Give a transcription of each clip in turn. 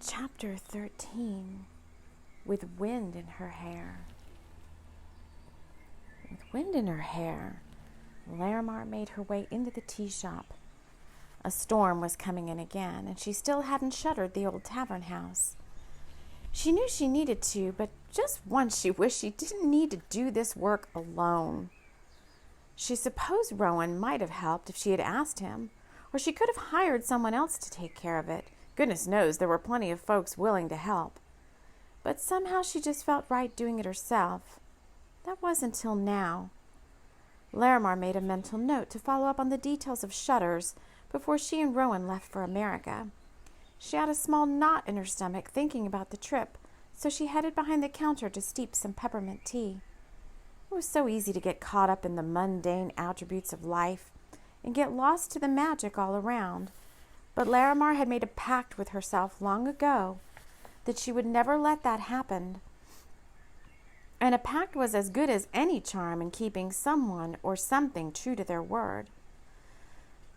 Chapter 13, With Wind in Her Hair. With wind in her hair, Larimar made her way into the tea shop. A storm was coming in again, and she still hadn't shuttered the old tavern house. She knew she needed to, but just once she wished she didn't need to do this work alone. She supposed Rowan might have helped if she had asked him, or she could have hired someone else to take care of it. Goodness knows there were plenty of folks willing to help. But somehow she just felt right doing it herself. That was until now. Larimar made a mental note to follow up on the details of shutters before she and Rowan left for America. She had a small knot in her stomach thinking about the trip, so she headed behind the counter to steep some peppermint tea. It was so easy to get caught up in the mundane attributes of life and get lost to the magic all around. But Larimar had made a pact with herself long ago that she would never let that happen. And a pact was as good as any charm in keeping someone or something true to their word.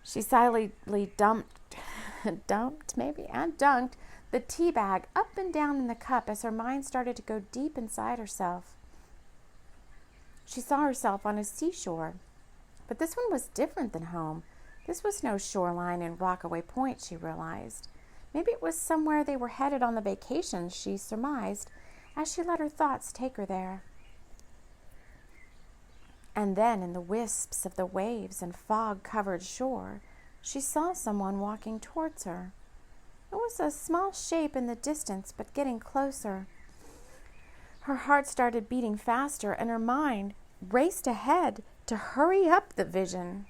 She silently dumped the tea bag up and down in the cup as her mind started to go deep inside herself. She saw herself on a seashore, but this one was different than home. This was no shoreline in Rockaway Point, she realized. Maybe it was somewhere they were headed on the vacation, she surmised, as she let her thoughts take her there. And then, in the wisps of the waves and fog-covered shore, she saw someone walking towards her. It was a small shape in the distance, but getting closer. Her heart started beating faster, and her mind raced ahead to hurry up the vision.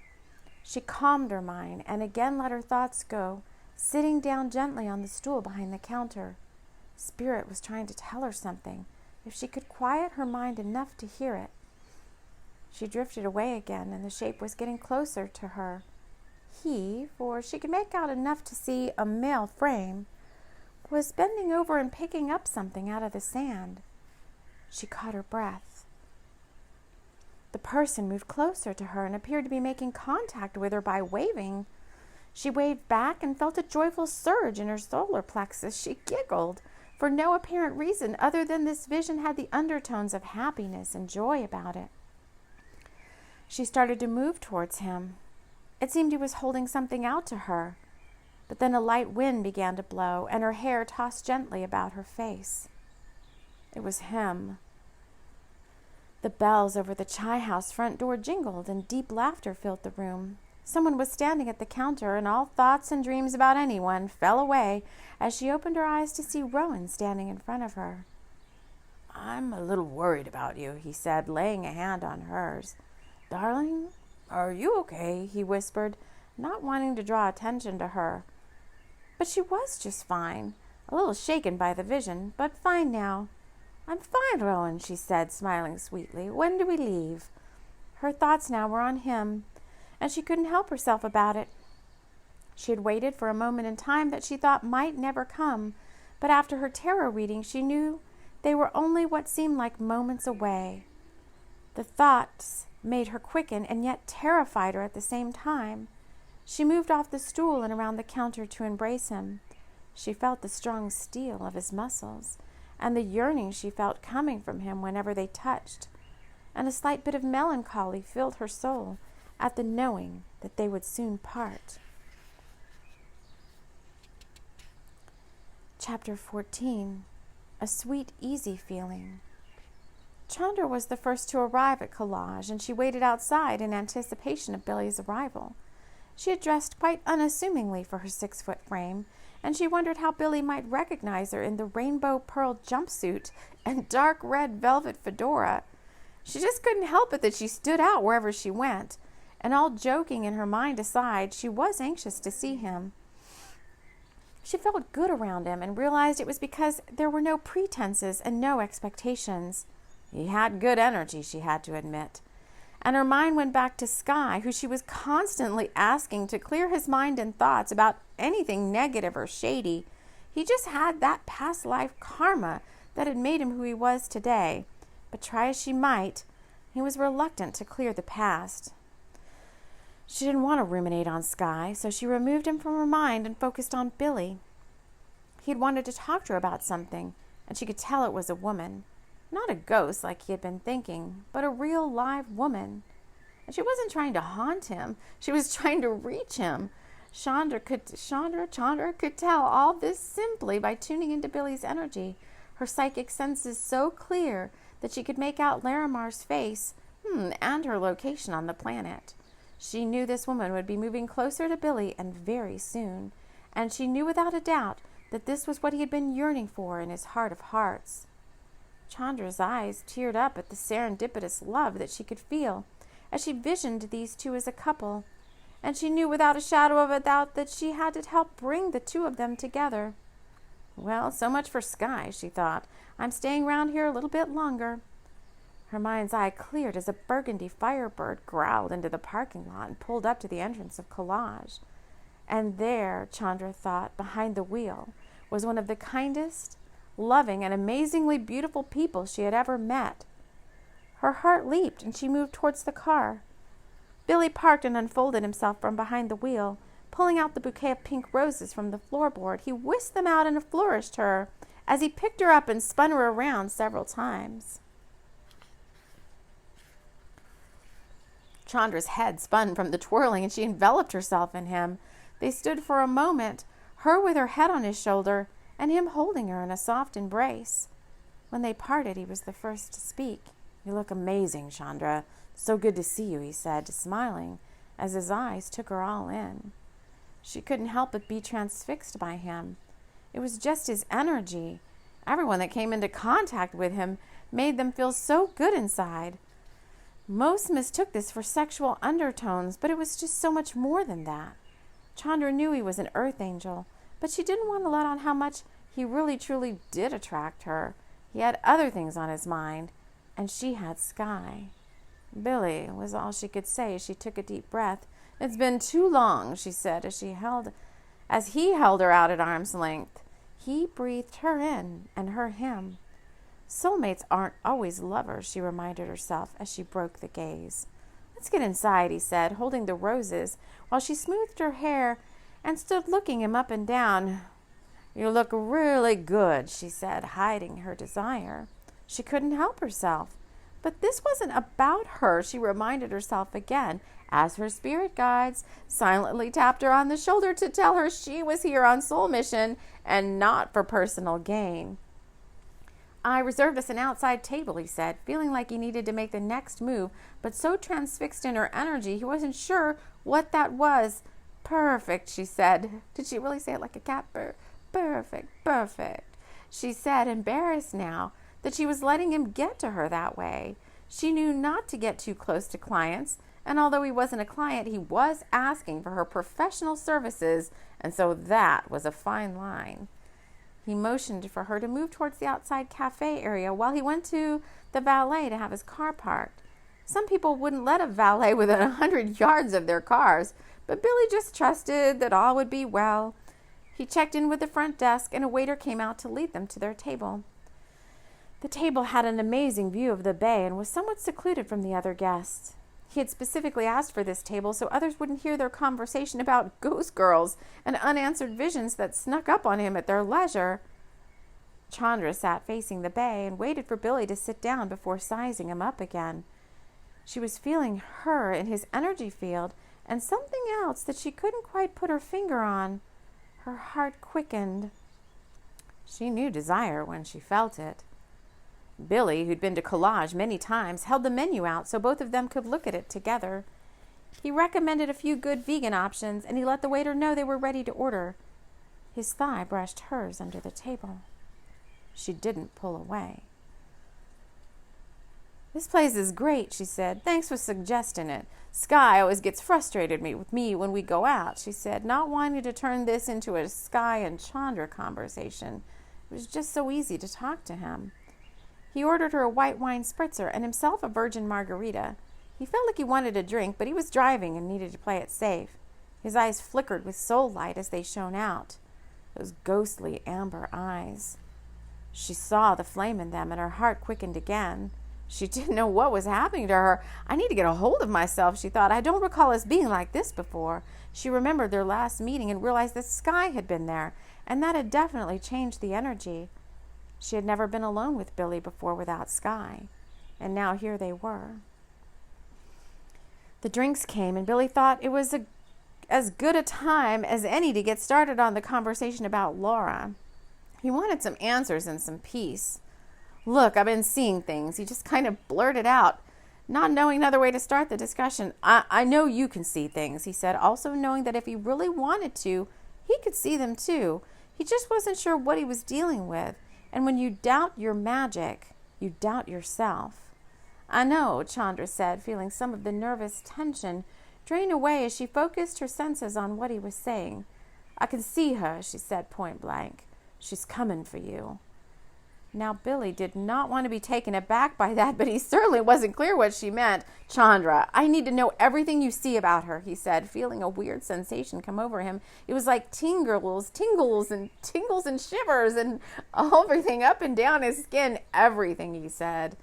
She calmed her mind and again let her thoughts go, sitting down gently on the stool behind the counter. Spirit was trying to tell her something, if she could quiet her mind enough to hear it. She drifted away again, and the shape was getting closer to her. He, for she could make out enough to see a male frame, was bending over and picking up something out of the sand. She caught her breath. The person moved closer to her and appeared to be making contact with her by waving. She waved back and felt a joyful surge in her solar plexus. She giggled for no apparent reason other than this vision had the undertones of happiness and joy about it. She started to move towards him. It seemed he was holding something out to her, but then a light wind began to blow and her hair tossed gently about her face. It was him. The bells over the chai house front door jingled and deep laughter filled the room. Someone was standing at the counter, and all thoughts and dreams about anyone fell away as she opened her eyes to see Rowan standing in front of her. "I'm a little worried about you," he said, laying a hand on hers. "Darling, are you okay?" he whispered, not wanting to draw attention to her. But she was just fine, a little shaken by the vision, but fine now. "I'm fine, Rowan," she said, smiling sweetly. "When do we leave?" Her thoughts now were on him, and she couldn't help herself about it. She had waited for a moment in time that she thought might never come, but after her tarot reading, she knew they were only what seemed like moments away. The thoughts made her quicken and yet terrified her at the same time. She moved off the stool and around the counter to embrace him. She felt the strong steel of his muscles, and the yearning she felt coming from him whenever they touched, and a slight bit of melancholy filled her soul at the knowing that they would soon part. Chapter 14, A Sweet, Easy Feeling. Chandra was the first to arrive at Collage, and she waited outside in anticipation of Billy's arrival. She had dressed quite unassumingly for her 6-foot frame, and she wondered how Billy might recognize her in the rainbow pearl jumpsuit and dark red velvet fedora. She just couldn't help it that she stood out wherever she went, and all joking in her mind aside, she was anxious to see him. She felt good around him and realized it was because there were no pretenses and no expectations. He had good energy, she had to admit. And her mind went back to Sky, who she was constantly asking to clear his mind and thoughts about anything negative or shady. He just had that past life karma that had made him who he was today. But try as she might, he was reluctant to clear the past. She didn't want to ruminate on Sky, so she removed him from her mind and focused on Billy. He had wanted to talk to her about something, and she could tell it was a woman. Not a ghost like he had been thinking, but a real live woman. And she wasn't trying to haunt him. She was trying to reach him. Chandra could tell all this simply by tuning into Billy's energy. Her psychic senses so clear that she could make out Larimar's face and her location on the planet. She knew this woman would be moving closer to Billy and very soon. And she knew without a doubt that this was what he had been yearning for in his heart of hearts. Chandra's eyes teared up at the serendipitous love that she could feel as she visioned these two as a couple, and she knew without a shadow of a doubt that she had to help bring the two of them together. Well, so much for Sky, she thought. I'm staying round here a little bit longer. Her mind's eye cleared as a burgundy firebird growled into the parking lot and pulled up to the entrance of Collage. And there, Chandra thought, behind the wheel, was one of the kindest, loving, and amazingly beautiful people she had ever met. Her heart leaped, and she moved towards the car. Billy parked and unfolded himself from behind the wheel. Pulling out the bouquet of pink roses from the floorboard, he whisked them out and flourished her as he picked her up and spun her around several times. Chandra's head spun from the twirling, and she enveloped herself in him. They stood for a moment, her with her head on his shoulder, and him holding her in a soft embrace. When they parted, he was the first to speak. You look amazing, Chandra. So good to see you, he said, smiling, as his eyes took her all in. She couldn't help but be transfixed by him. It was just his energy. Everyone that came into contact with him made them feel so good inside. Most mistook this for sexual undertones, but it was just so much more than that. Chandra knew he was an earth angel, but she didn't want to let on how much he really truly did attract her. He had other things on his mind, and she had Sky. Billy was all she could say as she took a deep breath. It's been too long, she said, as he held her out at arm's length. He breathed her in and her him. Soulmates aren't always lovers, she reminded herself as she broke the gaze. Let's get inside, he said, holding the roses while she smoothed her hair and stood looking him up and down. You look really good, she said, hiding her desire. She couldn't help herself. But this wasn't about her, she reminded herself again, as her spirit guides silently tapped her on the shoulder to tell her she was here on soul mission and not for personal gain. I reserved us an outside table, he said, feeling like he needed to make the next move, but so transfixed in her energy he wasn't sure what that was. Perfect, she said. Did she really say it like a cat? Perfect, perfect, she said, embarrassed now that she was letting him get to her that way. She knew not to get too close to clients, and although he wasn't a client, he was asking for her professional services, and so that was a fine line. He motioned for her to move towards the outside cafe area while he went to the valet to have his car parked. Some people wouldn't let a valet within 100 yards of their cars, but Billy just trusted that all would be well. He checked in with the front desk, and a waiter came out to lead them to their table. The table had an amazing view of the bay and was somewhat secluded from the other guests. He had specifically asked for this table so others wouldn't hear their conversation about ghost girls and unanswered visions that snuck up on him at their leisure. Chandra sat facing the bay and waited for Billy to sit down before sizing him up again. She was feeling her in his energy field and something else that she couldn't quite put her finger on. Her heart quickened. She knew desire when she felt it. Billy, who'd been to Collage many times, held the menu out so both of them could look at it together. He recommended a few good vegan options, and he let the waiter know they were ready to order. His thigh brushed hers under the table. She didn't pull away. This place is great, she said. Thanks for suggesting it. Sky always gets frustrated with me when we go out, she said, not wanting to turn this into a Sky and Chandra conversation. It was just so easy to talk to him. He ordered her a white wine spritzer and himself a virgin margarita. He felt like he wanted a drink, but he was driving and needed to play it safe. His eyes flickered with soul light as they shone out. Those ghostly amber eyes. She saw the flame in them, and her heart quickened again. She didn't know what was happening to her. I need to get a hold of myself, she thought. I don't recall us being like this before. She remembered their last meeting and realized that Sky had been there, and that had definitely changed the energy. She had never been alone with Billy before without Sky, and now here they were. The drinks came, and Billy thought it was as good a time as any to get started on the conversation about Laura. He wanted some answers and some peace. "Look, I've been seeing things." He just kind of blurted out, not knowing another way to start the discussion. I know you can see things," he said, also knowing that if he really wanted to, he could see them too. He just wasn't sure what he was dealing with. And when you doubt your magic, you doubt yourself. "I know," Chandra said, feeling some of the nervous tension drain away as she focused her senses on what he was saying. "I can see her," she said point blank. "She's coming for you." Now, Billy did not want to be taken aback by that, but he certainly wasn't clear what she meant. "Chandra, I need to know everything you see about her," he said, feeling a weird sensation come over him. It was like tingles and shivers and everything up and down his skin. "Everything," he said.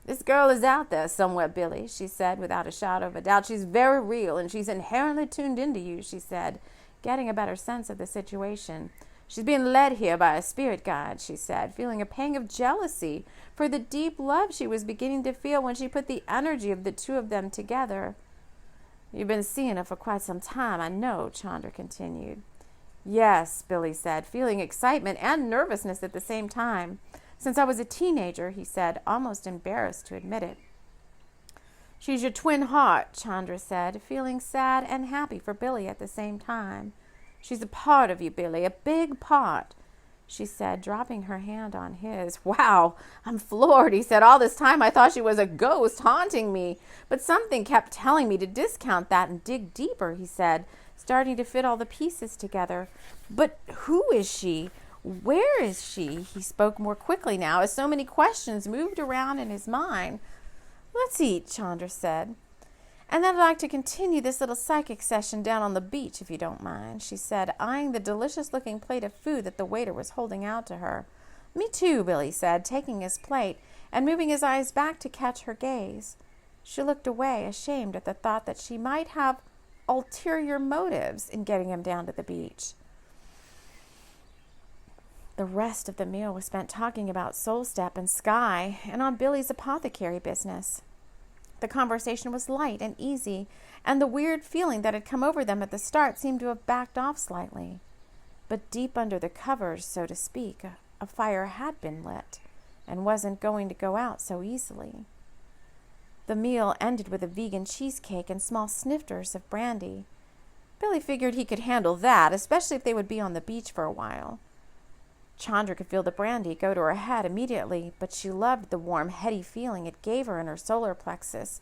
"This girl is out there somewhere, Billy," she said without a shadow of a doubt. "She's very real, and she's inherently tuned into you," she said, getting a better sense of the situation. "She's being led here by a spirit guide," she said, feeling a pang of jealousy for the deep love she was beginning to feel when she put the energy of the two of them together. "You've been seeing her for quite some time, I know," Chandra continued. "Yes," Billy said, feeling excitement and nervousness at the same time. "Since I was a teenager," he said, almost embarrassed to admit it. "She's your twin heart," Chandra said, feeling sad and happy for Billy at the same time. "She's a part of you, Billy, a big part," she said, dropping her hand on his. "Wow, I'm floored," he said. "All this time I thought she was a ghost haunting me, but something kept telling me to discount that and dig deeper," he said, starting to fit all the pieces together. "But who is she? Where is she?" He spoke more quickly now as so many questions moved around in his mind. "Let's eat," Chandra said. "And then I'd like to continue this little psychic session down on the beach, if you don't mind," she said, eyeing the delicious-looking plate of food that the waiter was holding out to her. "Me too," Billy said, taking his plate and moving his eyes back to catch her gaze. She looked away, ashamed at the thought that she might have ulterior motives in getting him down to the beach. The rest of the meal was spent talking about Soul Step and Sky and on Billy's apothecary business. The conversation was light and easy, and the weird feeling that had come over them at the start seemed to have backed off slightly. But deep under the covers, so to speak, a fire had been lit and wasn't going to go out so easily. The meal ended with a vegan cheesecake and small snifters of brandy. Billy figured he could handle that, especially if they would be on the beach for a while. Chandra could feel the brandy go to her head immediately, but she loved the warm, heady feeling it gave her in her solar plexus,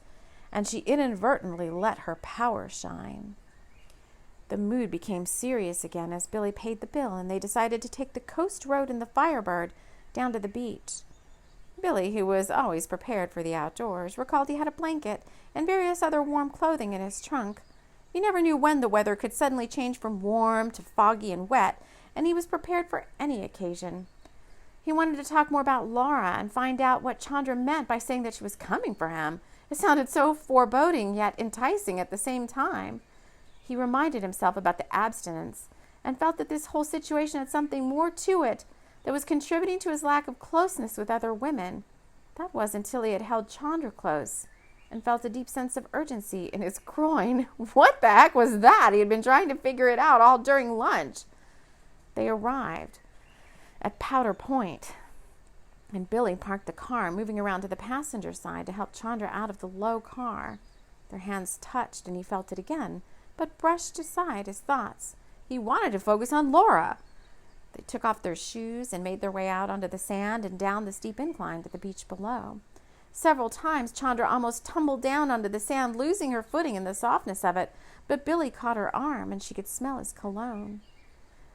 and she inadvertently let her power shine. The mood became serious again as Billy paid the bill, and they decided to take the coast road in the Firebird down to the beach. Billy, who was always prepared for the outdoors, recalled he had a blanket and various other warm clothing in his trunk. He never knew when the weather could suddenly change from warm to foggy and wet, and he was prepared for any occasion. He wanted to talk more about Laura and find out what Chandra meant by saying that she was coming for him. It sounded so foreboding yet enticing at the same time. He reminded himself about the abstinence and felt that this whole situation had something more to it that was contributing to his lack of closeness with other women. That was until he had held Chandra close and felt a deep sense of urgency in his groin. What the heck was that? He had been trying to figure it out all during lunch. They arrived at Powder Point, and Billy parked the car, moving around to the passenger side to help Chandra out of the low car. Their hands touched, and he felt it again, but brushed aside his thoughts. He wanted to focus on Laura. They took off their shoes and made their way out onto the sand and down the steep incline to the beach below. Several times, Chandra almost tumbled down onto the sand, losing her footing in the softness of it, but Billy caught her arm, and she could smell his cologne.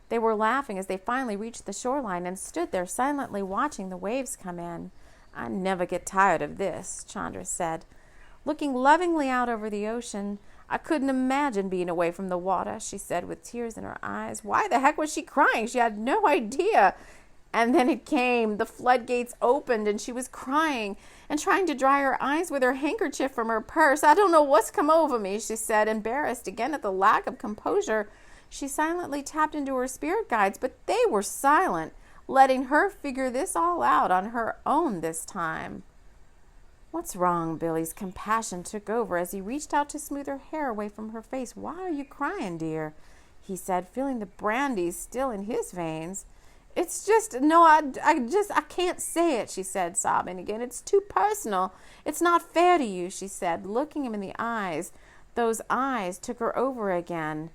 They were laughing as they finally reached the shoreline and stood there silently watching the waves come in. "I never get tired of this," Chandra said. Looking lovingly out over the ocean, "I couldn't imagine being away from the water," she said with tears in her eyes. Why the heck was she crying? She had no idea. And then it came. The floodgates opened and she was crying and trying to dry her eyes with her handkerchief from her purse. "I don't know what's come over me," she said, embarrassed again at the lack of composure She silently tapped into her spirit guides, but they were silent, letting her figure this all out on her own this time. "What's wrong?" Billy's compassion took over as he reached out to smooth her hair away from her face. "Why are you crying, dear?" he said, feeling the brandy still in his veins. "It's just, no, I can't say it," she said, sobbing again. "It's too personal. It's not fair to you," she said, looking him in the eyes. Those eyes took her over again.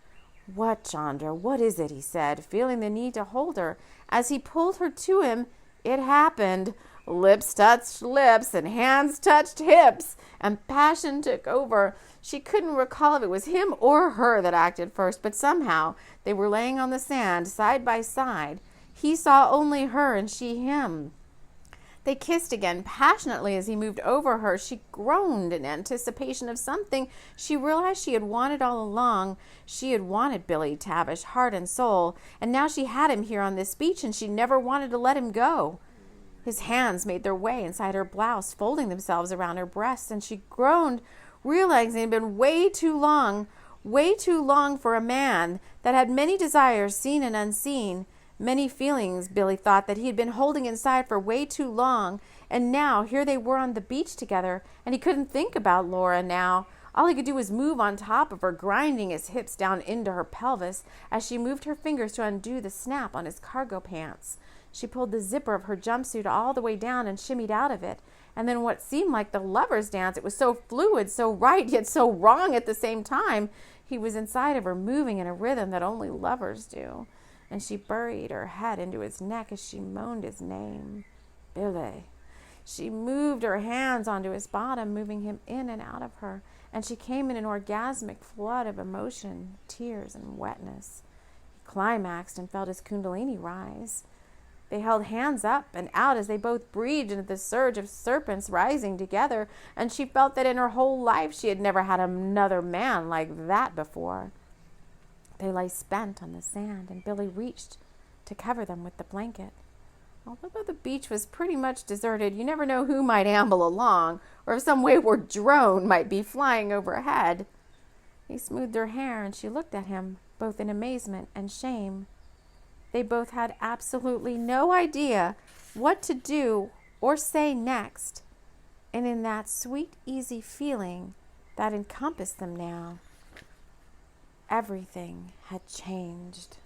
"What, Chandra? What is it?" he said, feeling the need to hold her. As he pulled her to him, it happened. Lips touched lips and hands touched hips, and passion took over. She couldn't recall if it was him or her that acted first, but somehow they were laying on the sand side by side. He saw only her and she him. They kissed again passionately as he moved over her. She groaned in anticipation of something she realized she had wanted all along. She had wanted Billy Tavish, heart and soul, and now she had him here on this beach, and she never wanted to let him go. His hands made their way inside her blouse, folding themselves around her breasts, and she groaned, realizing it had been way too long for a man that had many desires seen and unseen. Many feelings, Billy thought, that he had been holding inside for way too long, and now here they were on the beach together, and he couldn't think about Laura now. All he could do was move on top of her, grinding his hips down into her pelvis as she moved her fingers to undo the snap on his cargo pants. She pulled the zipper of her jumpsuit all the way down and shimmied out of it, and then what seemed like the lover's dance. It was so fluid, so right, yet so wrong at the same time. He was inside of her, moving in a rhythm that only lovers do. And she buried her head into his neck as she moaned his name. Billy. She moved her hands onto his bottom, moving him in and out of her, and she came in an orgasmic flood of emotion, tears, and wetness. He climaxed and felt his kundalini rise. They held hands up and out as they both breathed into the surge of serpents rising together, and she felt that in her whole life she had never had another man like that before. They lay spent on the sand, and Billy reached to cover them with the blanket. Although the beach was pretty much deserted, you never know who might amble along, or if some wayward drone might be flying overhead. He smoothed her hair, and she looked at him, both in amazement and shame. They both had absolutely no idea what to do or say next, and in that sweet, easy feeling that encompassed them now, everything had changed.